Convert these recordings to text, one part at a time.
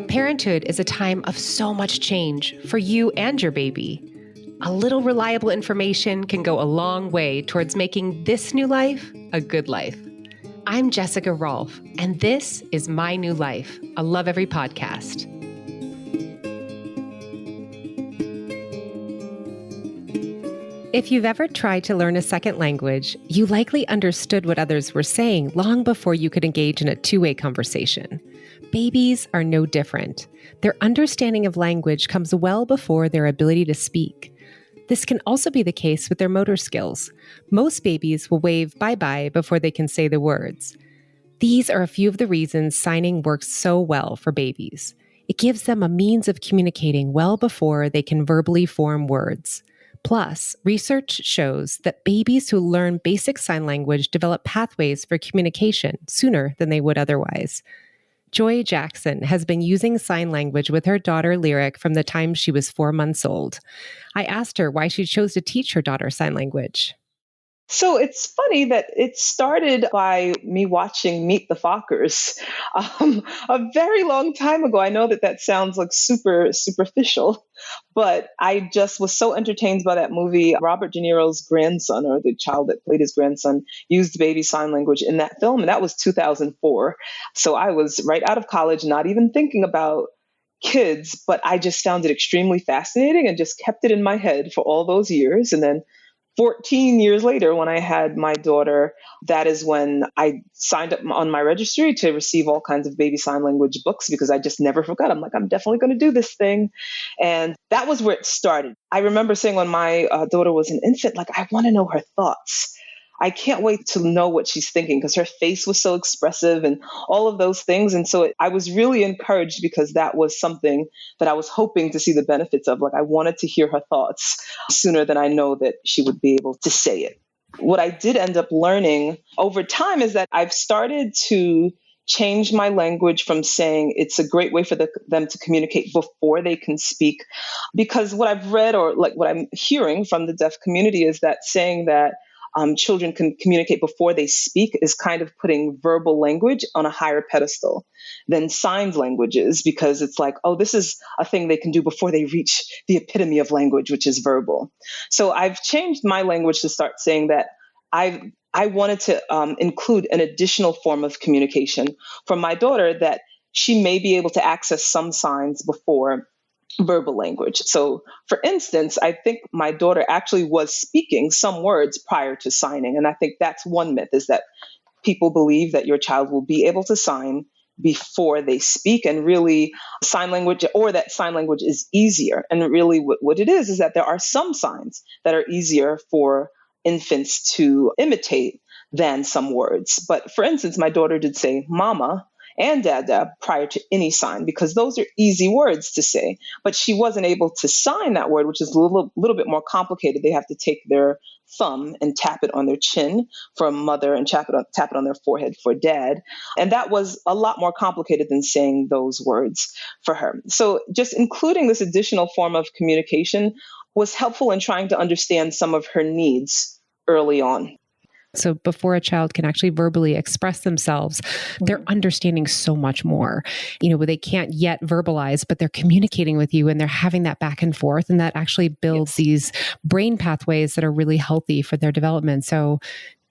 Parenthood is a time of so much change for you and your baby. A little reliable information can go a long way towards making this new life a good life. I'm Jessica Rolfe, and this is My New Life, a Lovevery podcast. If you've ever tried to learn a second language, you likely understood what others were saying long before you could engage in a two-way conversation. Babies are no different. Their understanding of language comes well before their ability to speak. This can also be the case with their motor skills. Most babies will wave bye-bye before they can say the words. These are a few of the reasons signing works so well for babies. It gives them a means of communicating well before they can verbally form words. Plus, research shows that babies who learn basic sign language develop pathways for communication sooner than they would otherwise. Joy Jackson has been using sign language with her daughter Lyric from the time she was 4 months old. I asked her why she chose to teach her daughter sign language. So it's funny that it started by me watching Meet the Fockers a very long time ago. I know that sounds like super superficial, but I just was so entertained by that movie. Robert De Niro's grandson, or the child that played his grandson, used baby sign language in that film, and that was 2004. So I was right out of college, not even thinking about kids, but I just found it extremely fascinating and just kept it in my head for all those years. And then 14 years later, when I had my daughter, that is when I signed up on my registry to receive all kinds of baby sign language books because I just never forgot. I'm like, I'm definitely going to do this thing. And that was where it started. I remember saying when my daughter was an infant, like, I want to know her thoughts. I can't wait to know what she's thinking because her face was so expressive and all of those things. And so I was really encouraged because that was something that I was hoping to see the benefits of. Like, I wanted to hear her thoughts sooner than I know that she would be able to say it. What I did end up learning over time is that I've started to change my language from saying it's a great way for them to communicate before they can speak. Because what I've read, or like what I'm hearing from the deaf community, is that saying that children can communicate before they speak is kind of putting verbal language on a higher pedestal than signs languages, because it's like, oh, this is a thing they can do before they reach the epitome of language, which is verbal. So I've changed my language to start saying that I wanted to include an additional form of communication for my daughter, that she may be able to access some signs before verbal language. So, for instance, I think my daughter actually was speaking some words prior to signing. And I think that's one myth, is that people believe that your child will be able to sign before they speak, and really sign language, or that sign language is easier. And really what it is that there are some signs that are easier for infants to imitate than some words. But for instance, my daughter did say mama and dada prior to any sign, because those are easy words to say. But she wasn't able to sign that word, which is a little bit more complicated. They have to take their thumb and tap it on their chin for mother, and tap it on their forehead for dad. And that was a lot more complicated than saying those words for her. So just including this additional form of communication was helpful in trying to understand some of her needs early on. So before a child can actually verbally express themselves, they're understanding so much more. They can't yet verbalize, but they're communicating with you and they're having that back and forth. And that actually builds these brain pathways that are really healthy for their development. So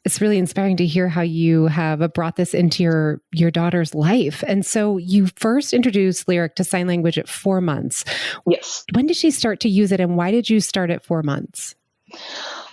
it's really inspiring to hear how you have brought this into your daughter's life. And so you first introduced Lyric to sign language at 4 months. Yes. When did she start to use it, and why did you start at 4 months?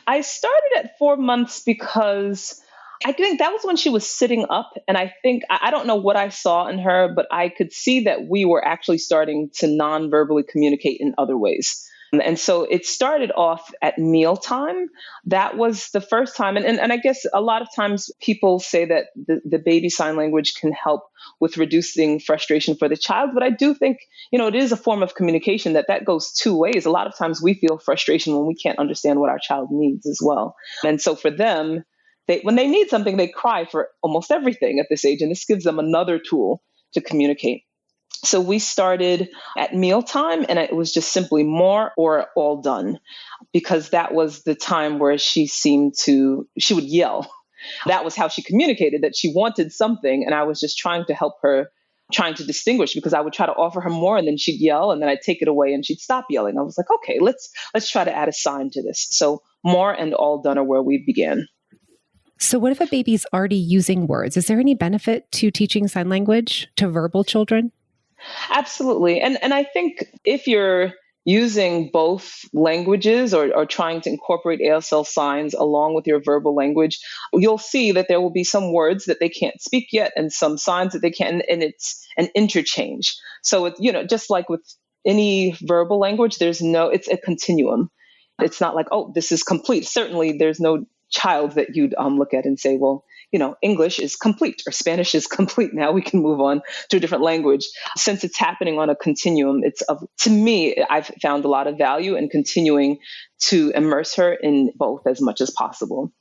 I started at 4 months because I think that was when she was sitting up. And I think, I don't know what I saw in her, but I could see that we were actually starting to non-verbally communicate in other ways. And so it started off at mealtime. That was the first time. And I guess a lot of times people say that the baby sign language can help with reducing frustration for the child. But I do think, it is a form of communication that goes two ways. A lot of times we feel frustration when we can't understand what our child needs as well. And so for them, when they need something, they cry for almost everything at this age. And this gives them another tool to communicate. So we started at mealtime, and it was just simply more or all done, because that was the time where she would yell. That was how she communicated that she wanted something. And I was just trying to help her, trying to distinguish, because I would try to offer her more and then she'd yell and then I'd take it away and she'd stop yelling. I was like, okay, let's try to add a sign to this. So more and all done are where we began. So what if a baby's already using words? Is there any benefit to teaching sign language to verbal children? Absolutely. And I think if you're using both languages or trying to incorporate ASL signs along with your verbal language, you'll see that there will be some words that they can't speak yet and some signs that they can, and it's an interchange. So it's, just like with any verbal language, it's a continuum. It's not like, oh, this is complete. Certainly there's no child that you'd look at and say, well, English is complete or Spanish is complete. Now we can move on to a different language. Since it's happening on a continuum, to me, I've found a lot of value in continuing to immerse her in both as much as possible.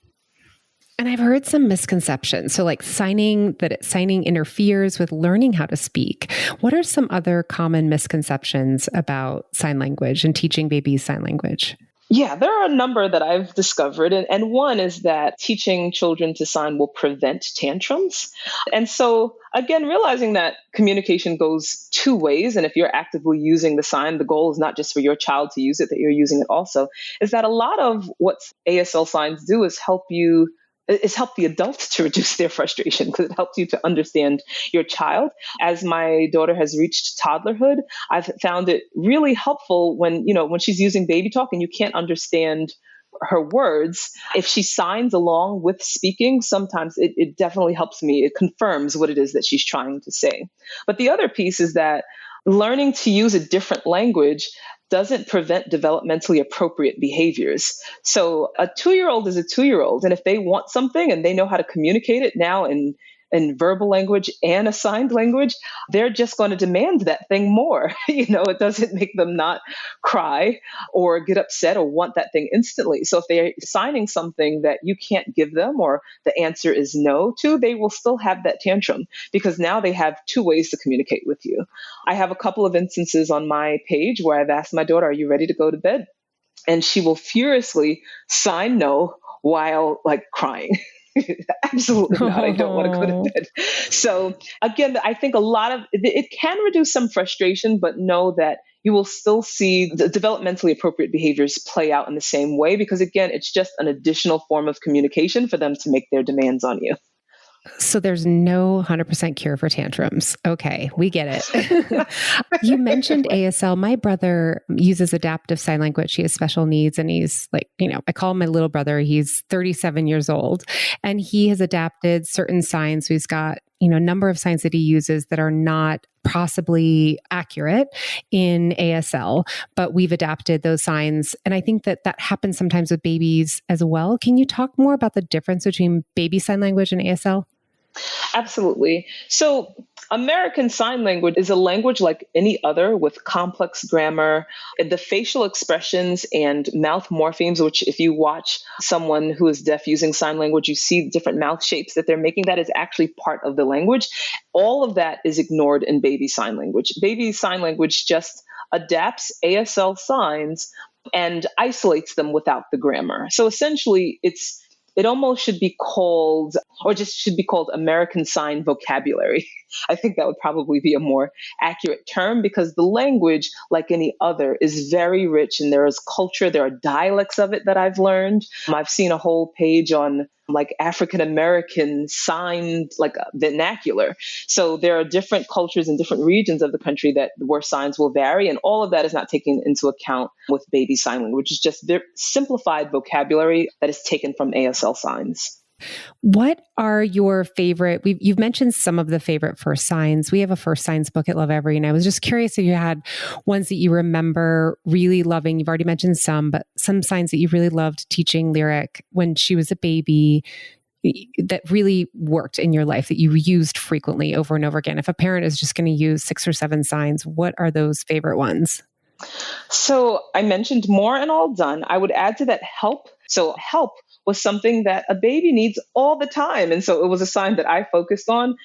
And I've heard some misconceptions. So like signing interferes with learning how to speak. What are some other common misconceptions about sign language and teaching babies sign language? Yeah, there are a number that I've discovered. And one is that teaching children to sign will prevent tantrums. And so, again, realizing that communication goes two ways. And if you're actively using the sign, the goal is not just for your child to use it, that you're using it also, is that a lot of what ASL signs do is help the adults to reduce their frustration, because it helps you to understand your child. As my daughter has reached toddlerhood, I've found it really helpful when she's using baby talk and you can't understand her words. If she signs along with speaking, sometimes it definitely helps me. It confirms what it is that she's trying to say. But the other piece is that learning to use a different language doesn't prevent developmentally appropriate behaviors. So a 2-year-old is a 2-year-old. And if they want something and they know how to communicate it now in verbal language and assigned language, they're just going to demand that thing more. It doesn't make them not cry or get upset or want that thing instantly. So if they're signing something that you can't give them or the answer is no to, they will still have that tantrum because now they have two ways to communicate with you. I have a couple of instances on my page where I've asked my daughter, are you ready to go to bed? And she will furiously sign no while crying. Absolutely not. I don't want to go to bed. So again, I think a lot of it can reduce some frustration, but know that you will still see the developmentally appropriate behaviors play out in the same way, because again, it's just an additional form of communication for them to make their demands on you. So there's no 100% cure for tantrums. Okay, we get it. You mentioned ASL. My brother uses adaptive sign language. He has special needs and he's I call him my little brother. He's 37 years old and he has adapted certain signs. He's got, a number of signs that he uses that are not possibly accurate in ASL, but we've adapted those signs. And I think that happens sometimes with babies as well. Can you talk more about the difference between baby sign language and ASL? Absolutely. So American Sign Language is a language like any other with complex grammar. The facial expressions and mouth morphemes, which if you watch someone who is deaf using sign language, you see different mouth shapes that they're making. That is actually part of the language. All of that is ignored in baby sign language. Baby sign language just adapts ASL signs and isolates them without the grammar. So essentially, it almost should be called, or just should be called American Sign Vocabulary. I think that would probably be a more accurate term, because the language, like any other, is very rich and there is culture. There are dialects of it that I've learned. I've seen a whole page on African American signed vernacular. So there are different cultures in different regions of the country where signs will vary, and all of that is not taken into account with baby sign language, which is just simplified vocabulary that is taken from ASL signs. What are your favorite? You've mentioned some of the favorite first signs. We have a first signs book at Lovevery, and I was just curious if you had ones that you remember really loving. You've already mentioned some, but some signs that you really loved teaching Lyric when she was a baby that really worked in your life, that you used frequently over and over again. If a parent is just going to use 6 or 7 signs, what are those favorite ones? So I mentioned more and all done. I would add to that help. So help was something that a baby needs all the time. And so it was a sign that I focused on.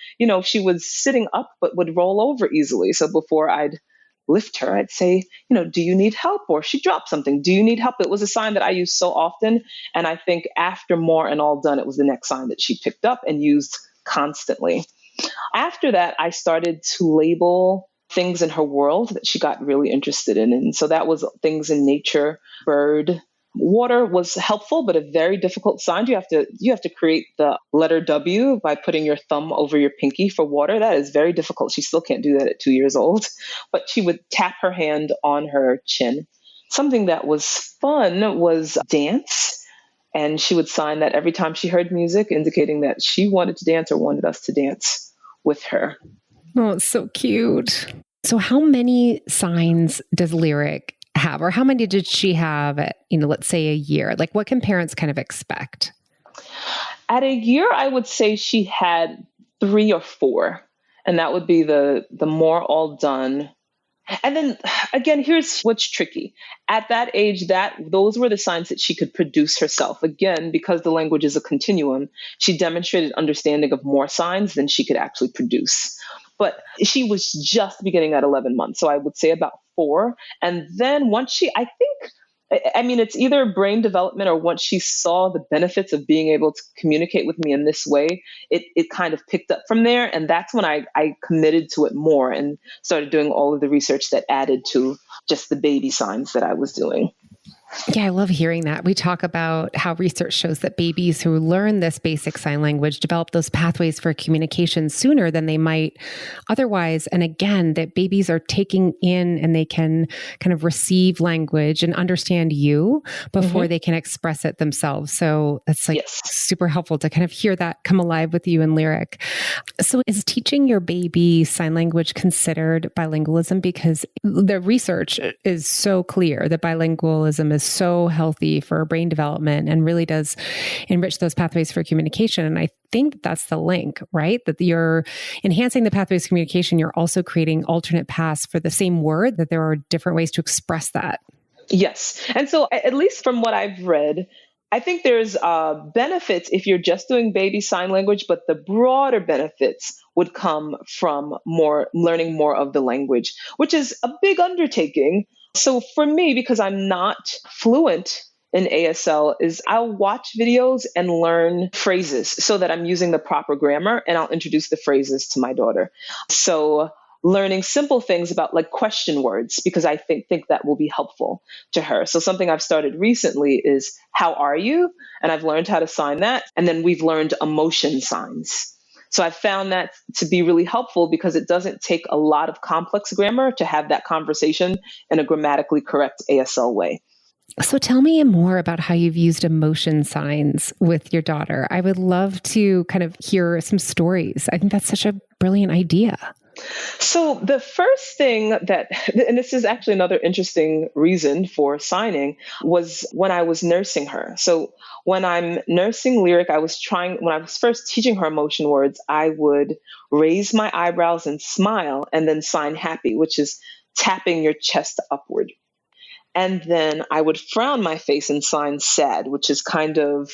She was sitting up, but would roll over easily. So before I'd lift her, I'd say, do you need help? Or she dropped something. Do you need help? It was a sign that I used so often. And I think after More and All Done, it was the next sign that she picked up and used constantly. After that, I started to label things in her world that she got really interested in. And so that was things in nature, bird. Water was helpful, but a very difficult sign. You have to create the letter W by putting your thumb over your pinky for water. That is very difficult. She still can't do that at 2 years old, but she would tap her hand on her chin. Something that was fun was dance. And she would sign that every time she heard music, indicating that she wanted to dance or wanted us to dance with her. Oh, it's so cute. So how many signs does Lyric have, or how many did she have at, let's say a year? Like, what can parents kind of expect? At a year, I would say she had 3 or 4, and that would be the More All Done. And then again, here's what's tricky. At that age, those were the signs that she could produce herself. Again, because the language is a continuum, she demonstrated understanding of more signs than she could actually produce. But she was just beginning at 11 months. So I would say about 4. And then once it's either brain development or once she saw the benefits of being able to communicate with me in this way, it kind of picked up from there. And that's when I committed to it more and started doing all of the research that added to just the baby signs that I was doing. Yeah, I love hearing that. We talk about how research shows that babies who learn this basic sign language develop those pathways for communication sooner than they might otherwise. And again, that babies are taking in and they can kind of receive language and understand you before they can express it themselves. So that's super helpful to kind of hear that come alive with you in Lyric. So is teaching your baby sign language considered bilingualism? Because the research is so clear that bilingualism is so healthy for brain development and really does enrich those pathways for communication. And I think that's the link, right? That you're enhancing the pathways of communication. You're also creating alternate paths for the same word, that there are different ways to express that. Yes. And so at least from what I've read, I think there's benefits if you're just doing baby sign language, but the broader benefits would come from learning more of the language, which is a big undertaking. So for me, because I'm not fluent in ASL, is I'll watch videos and learn phrases so that I'm using the proper grammar, and I'll introduce the phrases to my daughter. So learning simple things about like question words, because I think that will be helpful to her. So something I've started recently is, how are you? And I've learned how to sign that. And then we've learned emotion signs. So I've found that to be really helpful because it doesn't take a lot of complex grammar to have that conversation in a grammatically correct ASL way. So tell me more about how you've used emotion signs with your daughter. I would love to kind of hear some stories. I think that's such a brilliant idea. So the first thing and this is actually another interesting reason for signing, was when I was nursing her. So when I'm nursing Lyric, when I was first teaching her emotion words, I would raise my eyebrows and smile and then sign happy, which is tapping your chest upward. And then I would frown my face and sign sad, which is kind of,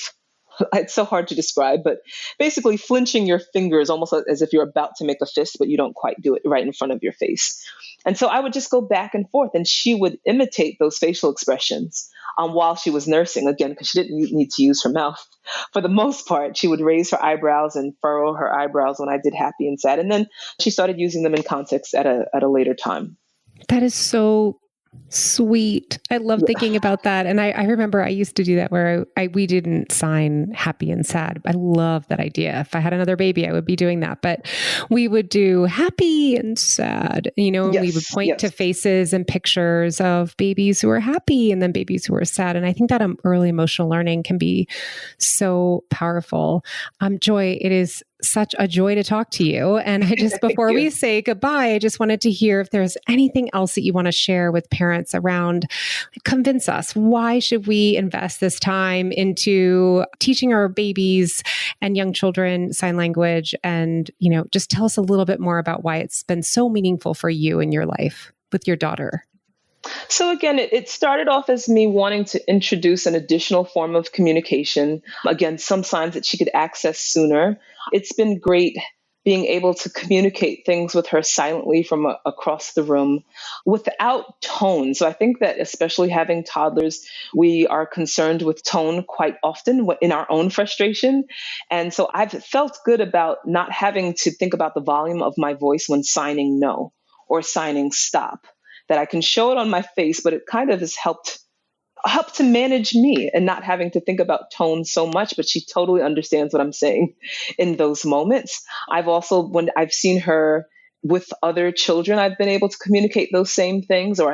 it's so hard to describe, but basically flinching your fingers almost as if you're about to make a fist, but you don't quite do it right in front of your face. And so I would just go back and forth, and she would imitate those facial expressions while she was nursing, again, because she didn't need to use her mouth. For the most part, she would raise her eyebrows and furrow her eyebrows when I did happy and sad. And then she started using them in context at a later time. That is so sweet. I love thinking about that. And I remember I used to do that where we didn't sign happy and sad. I love that idea. If I had another baby, I would be doing that. But we would do happy and sad, and we would point to faces and pictures of babies who are happy and then babies who are sad. And I think that early emotional learning can be so powerful. Joy, it is such a joy to talk to you. And I just, before we say goodbye, I just wanted to hear if there's anything else that you want to share with parents around, convince us, why should we invest this time into teaching our babies and young children sign language? And, just tell us a little bit more about why it's been so meaningful for you in your life with your daughter. So again, it started off as me wanting to introduce an additional form of communication. Again, some signs that she could access sooner. It's been great being able to communicate things with her silently from across the room without tone. So I think that especially having toddlers, we are concerned with tone quite often in our own frustration. And so I've felt good about not having to think about the volume of my voice when signing no or signing stop, that I can show it on my face, but it kind of has help to manage me and not having to think about tone so much, but she totally understands what I'm saying in those moments. I've also, when I've seen her with other children, I've been able to communicate those same things, or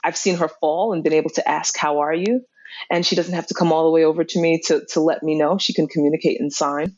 I've seen her fall and been able to ask, how are you? And she doesn't have to come all the way over to me to let me know. She can communicate in sign.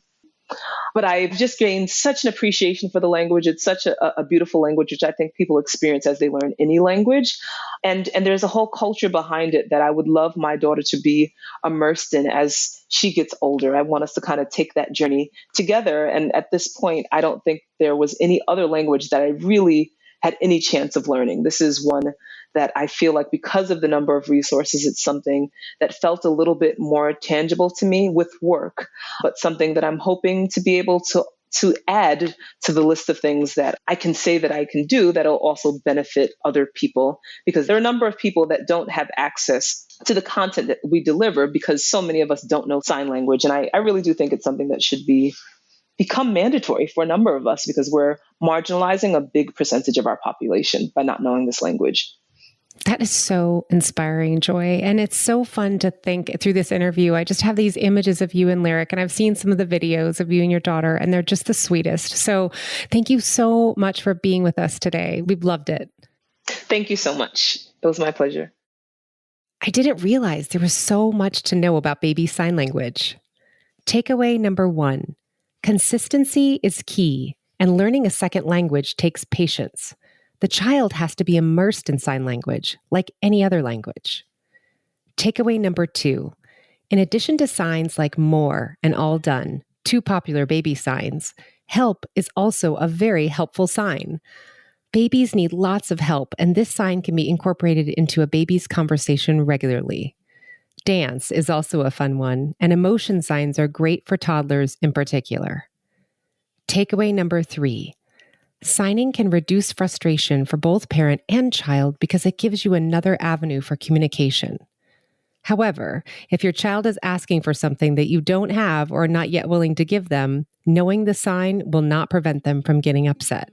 But I've just gained such an appreciation for the language. It's such a beautiful language, which I think people experience as they learn any language. And there's a whole culture behind it that I would love my daughter to be immersed in as she gets older. I want us to kind of take that journey together. And at this point, I don't think there was any other language that I really had any chance of learning. This is one that I feel like, because of the number of resources, it's something that felt a little bit more tangible to me with work, but something that I'm hoping to be able to add to the list of things that I can say that I can do that'll also benefit other people, because there are a number of people that don't have access to the content that we deliver because so many of us don't know sign language. And I really do think it's something that should become mandatory for a number of us, because we're marginalizing a big percentage of our population by not knowing this language. That is so inspiring, Joy. And it's so fun to think through this interview. I just have these images of you and Lyric, and I've seen some of the videos of you and your daughter, and they're just the sweetest. So thank you so much for being with us today. We've loved it. Thank you so much. It was my pleasure. I didn't realize there was so much to know about baby sign language. Takeaway number 1, consistency is key, and learning a second language takes patience. The child has to be immersed in sign language, like any other language. Takeaway number 2, in addition to signs like more and all done, 2 popular baby signs, help is also a very helpful sign. Babies need lots of help, and this sign can be incorporated into a baby's conversation regularly. Dance is also a fun one, and emotion signs are great for toddlers in particular. Takeaway number 3, signing can reduce frustration for both parent and child because it gives you another avenue for communication. However, if your child is asking for something that you don't have or are not yet willing to give them, knowing the sign will not prevent them from getting upset.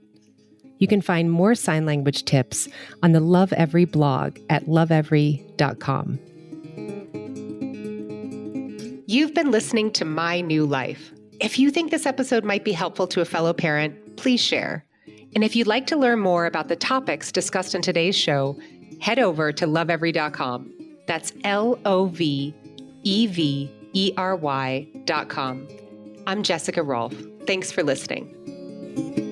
You can find more sign language tips on the Lovevery blog at lovevery.com. You've been listening to My New Life. If you think this episode might be helpful to a fellow parent, please share. And if you'd like to learn more about the topics discussed in today's show, head over to lovevery.com. That's LOVEVERY.com. I'm Jessica Rolfe. Thanks for listening.